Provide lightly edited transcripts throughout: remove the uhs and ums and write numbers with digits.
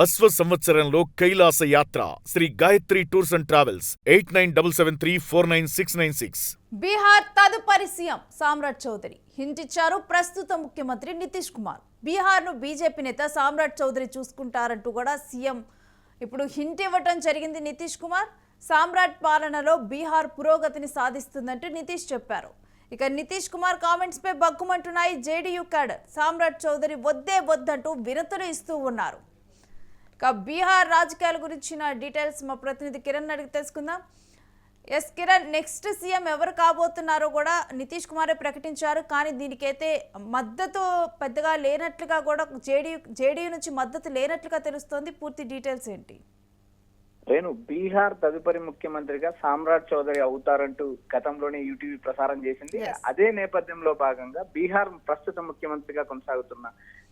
అశ్వ సంవత్సరంలో కైలాస యాత్ర Sri Gayatri tours and travels 8977349696. Bihar తదుపరి సీఎం సామ్రాట్ చౌదరి హింటిచ్చారు ప్రస్తుత ముఖ్యమంత్రి నితీష్ కుమార్. బీహార్ను బీజేపీ నేత సామ్రాట్ చౌదరి చూసుకుంటారంటూ కూడా సీఎం ఇప్పుడు హింట్ ఇవ్వటం జరిగింది. నితీష్ కుమార్ సామ్రాట్ పాలనలో బీహార్ పురోగతిని సాధిస్తుందంటూ నితీష్ చెప్పారు. ఇక నితీష్ కుమార్ కామెంట్స్ పై బగ్గుమంటున్నాయి జేడీయూ క్యాడర్. సామ్రాట్ చౌదరి వద్దే వద్దంటూ వినతులు ఇస్తూ ఉన్నారు. ఇక బీహార్ రాజకీయాల గురించిన డీటెయిల్స్ మా ప్రతినిధి కిరణ్ అడిగి తెలుసుకుందాం. ఎస్ కిరణ్, నెక్స్ట్ సీఎం ఎవరు కాబోతున్నారో కూడా నితీష్ కుమారే ప్రకటించారు. కానీ దీనికైతే మద్దతు పెద్దగా లేనట్లుగా కూడా జేడీయూ నుంచి మద్దతు లేనట్లుగా తెలుస్తోంది. పూర్తి డీటెయిల్స్ ఏంటి? రేణు, బీహార్ తదుపరి ముఖ్యమంత్రిగా సామ్రాట్ చౌదరి అవుతారంటూ గతంలోనే యూటీవీ ప్రసారం చేసింది. అదే నేపథ్యంలో భాగంగా బీహార్ ప్రస్తుత ముఖ్యమంత్రిగా కొనసాగుతున్న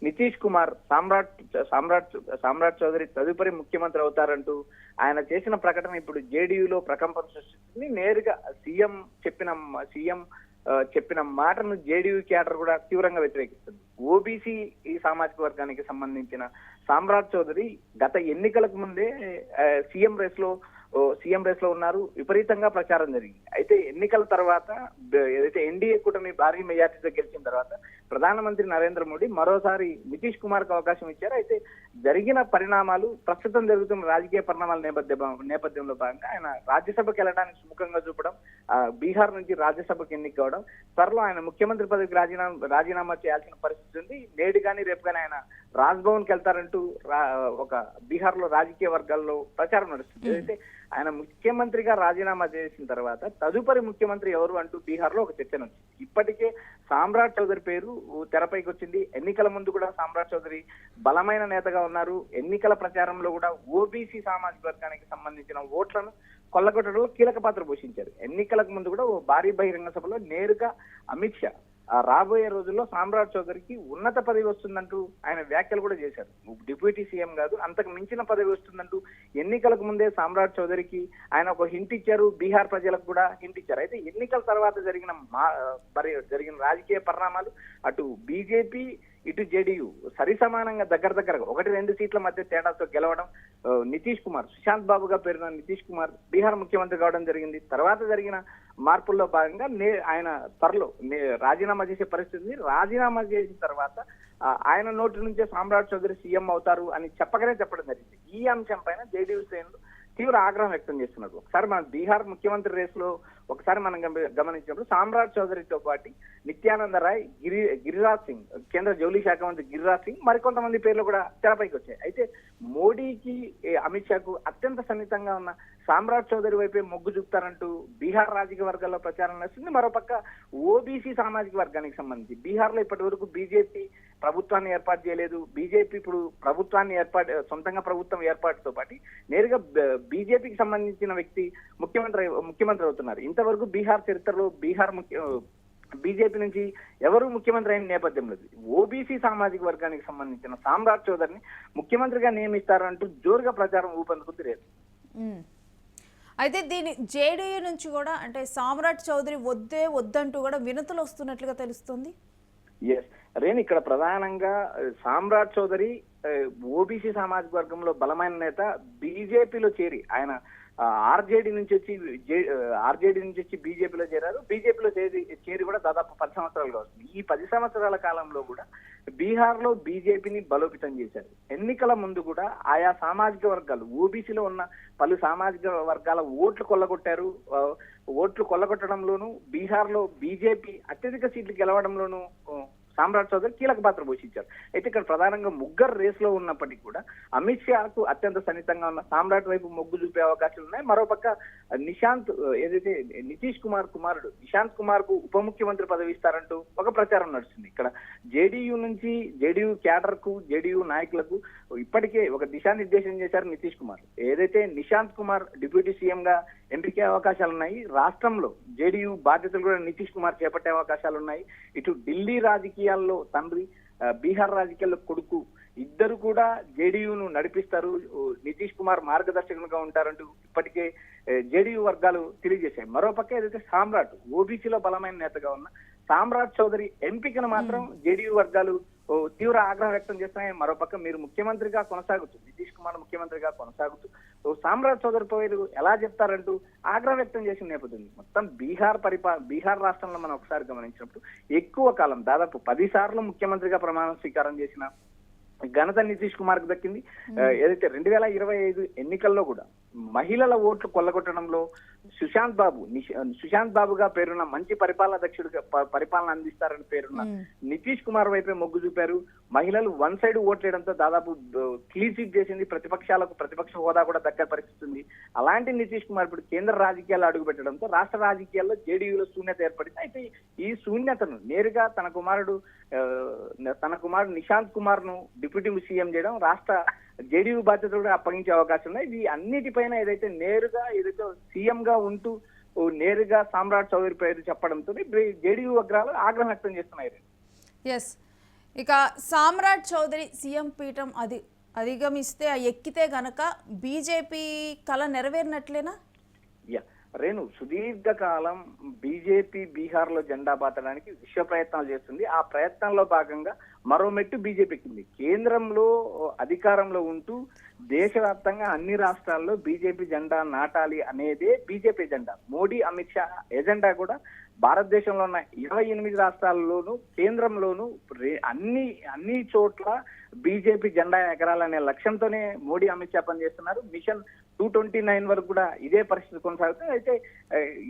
నితీష్ కుమార్ సామ్రాట్ చౌదరి తదుపరి ముఖ్యమంత్రి అవుతారంటూ ఆయన చేసిన ప్రకటన ఇప్పుడు జేడీయూలో ప్రకంపన సృష్టిస్తుంది. నేరుగా సీఎం చెప్పిన మాటను జేడీయూ క్యాడర్ కూడా తీవ్రంగా వ్యతిరేకిస్తుంది. ఓబీసీ ఈ సామాజిక వర్గానికి సంబంధించిన సామ్రాట్ చౌదరి గత ఎన్నికలకు ముందే సీఎం రేస్ లో ఉన్నారు. విపరీతంగా ప్రచారం జరిగింది. అయితే ఎన్నికల తర్వాత ఏదైతే ఎన్డీఏ కూటమి భారీ మెజార్టీతో గెలిచిన తర్వాత ప్రధానమంత్రి నరేంద్ర మోడీ మరోసారి నితీష్ కుమార్ కు అవకాశం ఇచ్చారు. అయితే జరిగిన పరిణామాలు, ప్రస్తుతం జరుగుతున్న రాజకీయ పరిణామాల నేపథ్యంలో భాగంగా ఆయన రాజ్యసభకు వెళ్ళడానికి సుముఖంగా చూపడం, బీహార్ నుంచి రాజ్యసభకు ఎన్నిక కావడం, త్వరలో ఆయన ముఖ్యమంత్రి పదవికి రాజీనామా చేయాల్సిన పరిస్థితి ఉంది. నేడు కానీ రేపు కానీ ఆయన రాజ్భవన్ కి వెళ్తారంటూ ఒక బీహార్ లో రాజకీయ వర్గాల్లో ప్రచారం నడుస్తుంది. అయితే ఆయన ముఖ్యమంత్రిగా రాజీనామా చేసిన తర్వాత తదుపరి ముఖ్యమంత్రి ఎవరు అంటూ బీహార్ లో ఒక చర్చ వచ్చింది. ఇప్పటికే సామ్రాట్ చౌదరి పేరు తెరపైకి వచ్చింది. ఎన్నికల ముందు కూడా సామ్రాట్ చౌదరి బలమైన నేతగా ఉన్నారు. ఎన్నికల ప్రచారంలో కూడా ఓబీసీ సామాజిక వర్గానికి సంబంధించిన ఓట్లను కొల్లగొట్టడంలో కీలక పాత్ర పోషించారు. ఎన్నికలకు ముందు కూడా ఓ భారీ బహిరంగ సభలో నేరుగా అమిత్ షా రాబోయే రోజుల్లో సామ్రాట్ చౌదరికి ఉన్నత పదవి వస్తుందంటూ ఆయన వ్యాఖ్యలు కూడా చేశారు. డిప్యూటీ సీఎం కాదు, అంతకు మించిన పదవి వస్తుందంటూ ఎన్నికలకు ముందే సామ్రాట్ చౌదరికి ఆయన ఒక హింట్ ఇచ్చారు. బీహార్ ప్రజలకు కూడా హింట్ ఇచ్చారు. అయితే ఎన్నికల తర్వాత జరిగిన రాజకీయ పరిణామాలు అటు బీజేపీ ఇటు జేడీయూ సరిసమానంగా దగ్గరగా 1-2 సీట్ల మధ్య తేడాతో గెలవడం, నితీష్ కుమార్, సుశాంత్ బాబుగా పేరున్న నితీష్ కుమార్ బీహార్ ముఖ్యమంత్రి కావడం జరిగింది. తర్వాత జరిగిన మార్పుల్లో భాగంగా ఆయన త్వరలో రాజీనామా చేసే పరిస్థితి. రాజీనామా చేసిన తర్వాత ఆయన నోటి నుంచే సామ్రాట్ చౌదరి సీఎం అవుతారు అని చెప్పడం జరిగింది. ఈ అంశం పైన జేడీయూ శ్రేణులు తీవ్ర ఆగ్రహం వ్యక్తం చేస్తున్నారు. ఒకసారి మన బీహార్ ముఖ్యమంత్రి రేస్ లో మనం గమనించినప్పుడు సామ్రాట్ చౌదరితో పాటు నిత్యానంద రాయ్, గిరిరాజ్ సింగ్, కేంద్ర జౌళి శాఖ మంత్రి గిరిరాజ్ సింగ్, మరికొంతమంది పేర్లు కూడా తెరపైకి వచ్చాయి. అయితే మోడీకి, అమిత్ షాకు అత్యంత సన్నిహితంగా ఉన్న సామ్రాట్ చౌదరి వైపే మొగ్గు చూపుతారంటూ బీహార్ రాజకీయ వర్గాల్లో ప్రచారం నడుస్తుంది. మరోపక్క ఓబీసీ సామాజిక వర్గానికి సంబంధించి బీహార్ లో ఇప్పటి వరకు బీజేపీ ప్రభుత్వాన్ని ఏర్పాటు చేయలేదు. బీజేపీ ఇప్పుడు సొంతంగా ప్రభుత్వం ఏర్పాటుతో పాటు నేరుగా బీజేపీకి సంబంధించిన వ్యక్తి ముఖ్యమంత్రి అవుతున్నారు. ఇంతవరకు బీహార్ చరిత్రలో బీజేపీ నుంచి ఎవరు ముఖ్యమంత్రి అయిన నేపథ్యం లేదు. ఓబీసీ సామాజిక వర్గానికి సంబంధించిన సామ్రాట్ చౌదరిని ముఖ్యమంత్రిగా నియమిస్తారంటూ జోరుగా ప్రచారం ఊపందుకుంది. అయితే దీని జేడీయూ నుంచి కూడా అంటే సామ్రాట్ చౌదరి వద్దంటూ కూడా వినతులు వస్తున్నట్లుగా తెలుస్తుంది. ఎస్ రేణు, ఇక్కడ ప్రధానంగా సామ్రాట్ చౌదరి ఓబీసీ సామాజిక వర్గంలో బలమైన నేత. బీజేపీలో చేరి ఆయన ఆర్జేడీ నుంచి వచ్చి బీజేపీలో చేరారు. బీజేపీలో చేరి కూడా దాదాపు 10 సంవత్సరాలుగా వస్తుంది. ఈ 10 సంవత్సరాల కాలంలో కూడా బీహార్ లో బీజేపీని బలోపేతం చేశారు. ఎన్నికల ముందు కూడా ఆయా సామాజిక వర్గాలు, ఓబీసీలో ఉన్న పలు సామాజిక వర్గాల ఓట్లు కొల్లగొట్టడంలోనూ బీహార్ లో బీజేపీ అత్యధిక సీట్లు గెలవడంలోనూ సామ్రాట్ చౌదరి కీలక పాత్ర పోషించారు. అయితే ఇక్కడ ప్రధానంగా ముగ్గురు రేస్ లో ఉన్నప్పటికీ కూడా అమిత్ షాకు అత్యంత సన్నిహితంగా ఉన్న సామ్రాట్ వైపు మొగ్గు చూపే అవకాశాలు ఉన్నాయి. మరోపక్క నితీష్ కుమార్ కుమారుడు నిశాంత్ కుమార్ కు ఉప ముఖ్యమంత్రి పదవి ఇస్తారంటూ ఒక ప్రచారం నడుస్తుంది. ఇక్కడ జేడీయూ క్యాడర్ కు, జేడీయూ నాయకులకు ఇప్పటికే ఒక దిశానిర్దేశం చేశారు నితీష్ కుమార్. ఏదైతే నిశాంత్ కుమార్ డిప్యూటీ సీఎం గా ఎంపికే అవకాశాలు ఉన్నాయి. రాష్ట్రంలో జేడీయూ బాధ్యతలు కూడా నితీష్ కుమార్ చేపట్టే అవకాశాలు ఉన్నాయి. ఇటు ఢిల్లీ రాజకీయాల్లో తండ్రి, బీహార్ రాజకీయాల్లో కొడుకు ఇద్దరు కూడా జేడీయూను నడిపిస్తారు. నితీష్ కుమార్ మార్గదర్శకులుగా ఉంటారంటూ ఇప్పటికే జేడీయూ వర్గాలు తెలియజేశాయి. మరోపక్క ఏదైతే సామ్రాట్ ఓబీసీలో బలమైన నేతగా ఉన్న సామ్రాట్ చౌదరి ఎంపికను మాత్రం జేడీయూ వర్గాలు తీవ్ర ఆగ్రహం వ్యక్తం చేస్తున్నాయి. మరోపక్క మీరు ముఖ్యమంత్రిగా కొనసాగుతూ, నితీష్ కుమార్ ముఖ్యమంత్రిగా కొనసాగుతూ సామ్రాట్ చౌదరి పేరు ఎలా చెప్తారంటూ ఆగ్రహం వ్యక్తం చేసిన నేపథ్యం ఉంది. మొత్తం బీహార్ రాష్ట్రంలో మనం ఒకసారి గమనించినప్పుడు ఎక్కువ కాలం దాదాపు 10 సార్లు ముఖ్యమంత్రిగా ప్రమాణ స్వీకారం చేసిన ఘనత నితీష్ కుమార్ కు దక్కింది. ఏదైతే 2025 ఎన్నికల్లో కూడా మహిళల ఓట్లు కొల్లగొట్టడంలో సుశాంత్ బాబుగా పేరున్న మంచి పరిపాలన పరిపాలన అందిస్తారని పేరున్న నితీష్ కుమార్ వైపే మొగ్గు చూపారు. మహిళలు వన్ సైడ్ ఓట్లేయడంతో దాదాపు క్లీన్ స్వీప్ చేసింది. ప్రతిపక్ష హోదా కూడా దక్కని పరిస్థితి ఉంది. అలాంటి నితీష్ కుమార్ ఇప్పుడు కేంద్ర రాజకీయాల్లో అడుగు పెట్టడంతో రాష్ట్ర రాజకీయాల్లో జేడీయూలో శూన్యత ఏర్పడింది. అయితే ఈ శూన్యతను నేరుగా తన కుమారుడు నిశాంత్ కుమార్ ను డిప్యూటీ సీఎం చేయడం, రాష్ట్ర జేడీయూ బాధ్యతలు కూడా అప్పగించే అవకాశం ఉన్నాయి. ఇది అన్నిటిపైన ఏదైతే సీఎం గా ఉంటూ నేరుగా సామ్రాట్ చౌదరి పేరు చెప్పడంతో జేడీయూ వర్గాలు ఆగ్రహం వ్యక్తం చేస్తున్నాయి. ఎస్, ఇక సామ్రాట్ చౌదరి సీఎం పీఠం అధిగమిస్తే ఎక్కితే గనక బీజేపీ కళ నెరవేరినట్లేనా? రేణు, సుదీర్ఘకాలం బీజేపీ బీహార్ లో జెండా బాతడానికి విశ్వ ప్రయత్నాలు చేస్తుంది. ఆ ప్రయత్నంలో భాగంగా మరో మెట్టు బీజేపీ ఎక్కింది. కేంద్రంలో అధికారంలో ఉంటూ దేశవ్యాప్తంగా అన్ని రాష్ట్రాల్లో బీజేపీ జెండా నాటాలి అనేదే BJP agenda. Modi, Amit Shah agenda కూడా భారతదేశంలో ఉన్న 28 రాష్ట్రాల్లోనూ కేంద్రంలోనూ అన్ని చోట్ల బీజేపీ జెండా ఎగరాలనే లక్ష్యంతోనే మోడీ, అమిత్ షా పనిచేస్తున్నారు. మిషన్ 229 వరకు కూడా ఇదే పరిస్థితి కొనసాగుతుంది. అయితే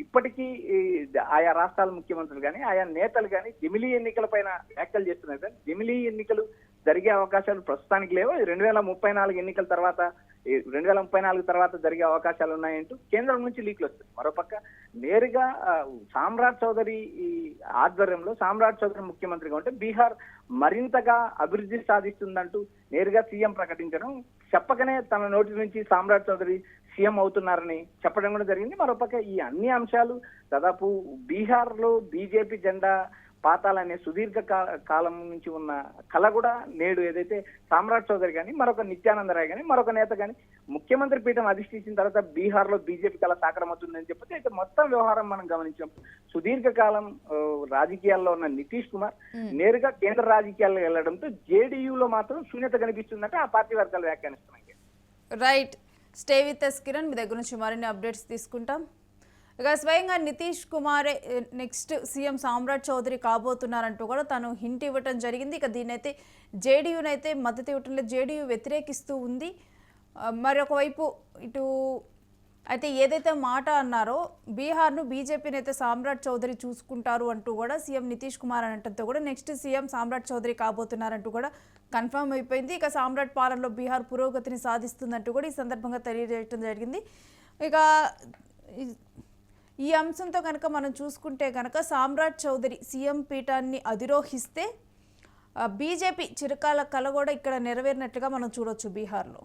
ఇప్పటికీ ఆయా రాష్ట్రాల ముఖ్యమంత్రులు కానీ ఆయా నేతలు కానీ జమిలీ ఎన్నికల పైన వ్యాఖ్యలు చేస్తున్నారు. కానీ జమిలీ ఎన్నికలు జరిగే అవకాశాలు ప్రస్తుతానికి లేవు. 2034 ఎన్నికల తర్వాత 2034 తర్వాత జరిగే అవకాశాలు ఉన్నాయంటూ కేంద్రం నుంచి లీక్లు వస్తాయి. మరోపక్క నేరుగా సామ్రాట్ చౌదరి ఆధ్వర్యంలో సామ్రాట్ చౌదరి ముఖ్యమంత్రిగా ఉంటే బీహార్ మరింతగా అభివృద్ధి సాధిస్తుందంటూ నేరుగా సీఎం ప్రకటించడం, చెప్పకనే తన నోటి నుంచి సామ్రాట్ చౌదరి సీఎం అవుతున్నారని చెప్పడం కూడా జరిగింది. మరోపక్క ఈ అన్ని అంశాలు దాదాపు బీహార్ లో బీజేపీ జెండా పాతాలనే సుదీర్ఘ కాలం నుంచి ఉన్న కళ కూడా నేడు ఏదైతే సామ్రాట్ చౌదరి కానీ మరొక నిత్యానంద రాయ్ కానీ మరొక నేత కానీ ముఖ్యమంత్రి పీఠం అధిష్ఠించిన తర్వాత బీహార్ లో బీజేపీ కళ సాకారమవుతుందని చెప్పి అయితే మొత్తం వ్యవహారం మనం గమనించాం. సుదీర్ఘకాలం రాజకీయాల్లో ఉన్న నితీష్ కుమార్ నేరుగా కేంద్ర రాజకీయాల్లో వెళ్లడంతో జేడీయూలో మాత్రం శూన్యత కనిపిస్తుందంటే ఆ పార్టీ వర్గాలు వ్యాఖ్యానిస్తున్నాయి. Right, stay with us Kiran, మీ దగ్గర నుంచి మరిన్ని అప్డేట్స్ తీసుకుంటాం. ఇక స్వయంగా నితీష్ కుమారే నెక్స్ట్ సీఎం సామ్రాట్ చౌదరి కాబోతున్నారంటూ కూడా తను హింట్ ఇవ్వటం జరిగింది. ఇక దీనైతే జేడీయూనైతే మద్దతు ఇవ్వటంలో జేడీయూ వ్యతిరేకిస్తూ ఉంది. మరొకవైపు ఇటు అయితే ఏదైతే మాట అన్నారో బీహార్ను బీజేపీని అయితే సామ్రాట్ చౌదరి చూసుకుంటారు అంటూ కూడా సీఎం నితీష్ కుమార్ అనటంతో కూడా నెక్స్ట్ సీఎం సామ్రాట్ చౌదరి కాబోతున్నారంటూ కూడా కన్ఫర్మ్ అయిపోయింది. ఇక సామ్రాట్ పాలనలో బీహార్ పురోగతిని సాధిస్తుందంటూ కూడా ఈ సందర్భంగా తెలియజేయడం జరిగింది. ఇక ఈ అంశంతో కనుక మనం చూసుకుంటే కనుక సామ్రాట్ చౌదరి సీఎం పీఠాన్ని అధిరోహిస్తే బీజేపీ చిరకాల కల కూడా ఇక్కడ నెరవేరినట్టుగా మనం చూడొచ్చు బీహార్లో.